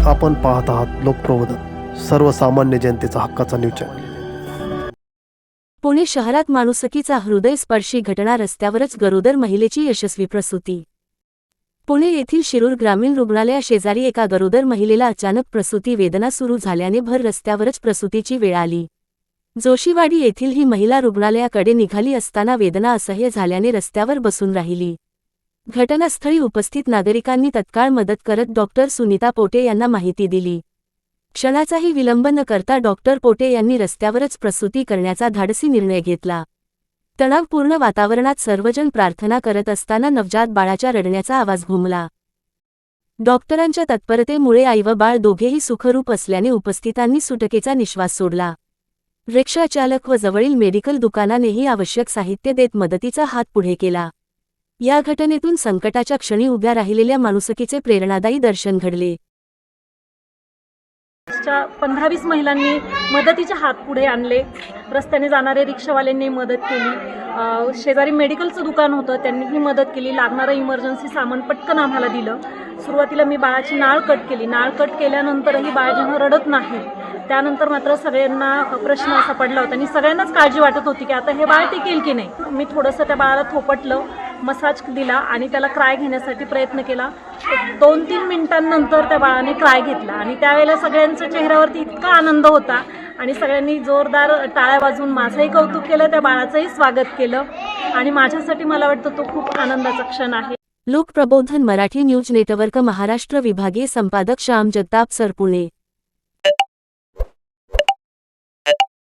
आपण पाहत आहात लोकप्रबोधन, सर्वसामान्य जनतेचा हक्काचा न्यूज चॅनल। पुणे शहरात माणुसकीचा हृदयस्पर्शी घटना, रस्त्यावरच गरोदर महिलेची यशस्वी प्रसूती। पुणे येथील शिरूर ग्रामीण रुग्णालयाशेजारी एका गरोदर महिलेला अचानक प्रसूती वेदना सुरू झाल्याने भर रस्त्यावरच प्रसूतीची वेळ आली। जोशीवाडी येथील ही महिला रुग्णालयाकडे निघाली असताना वेदना असह्य झाल्याने रस्त्यावर बसून राहिली। घटनास्थळी उपस्थित नागरिकांनी तत्काळ मदत करत डॉक्टर सुनीता पोटे यांना माहिती दिली। क्षणाचाही विलंब न करता डॉक्टर पोटे यांनी रस्त्यावरच प्रसूती करण्याचा धाडसी निर्णय घेतला। तणावपूर्ण वातावरणात सर्वजण प्रार्थना करत असताना नवजात बाळाच्या रडण्याचा आवाज घुमला। डॉक्टरांच्या तत्परतेमुळे आई व बाळ दोघेही सुखरूप असल्याने उपस्थितांनी सुटकेचा निश्वास सोडला। रिक्षा चालक व जवळील मेडिकल दुकानानेही आवश्यक साहित्य देत मदतीचा हात पुढे केला। या घटनेतून संकटाच्या क्षणी उभ्या राहिलेल्या माणुसकीचे प्रेरणादायी दर्शन घडले। 15-20 महिलांनी मदतीचे हात पुढे आणले। रस्त्याने जाणारे रिक्षावाल्यांनी मदत केली। शेजारी मेडिकलचं दुकान होतं, त्यांनीही मदत केली। लागणारं इमर्जन्सी सामान पटकन आम्हाला दिलं। सुरुवातीला मी बाळाची नाळ कट केली। नाळ कट केल्यानंतरही बाळ जेव्हा रडत नाही, त्यानंतर मात्र सगळ्यांना प्रश्न असा पडला होता आणि सगळ्यांनाच काळजी वाटत होती की आता हे बाळ टिकेल की नाही। मी थोडंसं त्या बाळाला थोपटलं, मसाज दिला आणि त्याला क्राय घेण्यासाठी प्रयत्न केला। 2-3 मिनिटांनंतर त्या बाळाने क्राय घेतला आणि त्यावेळेला सगळ्यांच्या चेहऱ्यावरती इतका आनंद होता आणि सगळ्यांनी जोरदार टाळ्या वाजवून माझंही कौतुक केलं, त्या बाळाचंही स्वागत केलं आणि माझ्यासाठी मला वाटतं तो खूप आनंदाचा क्षण आहे। लोकप्रबोधन मराठी न्यूज नेटवर्क महाराष्ट्र विभागीय संपादक श्याम जगताप, पुणे।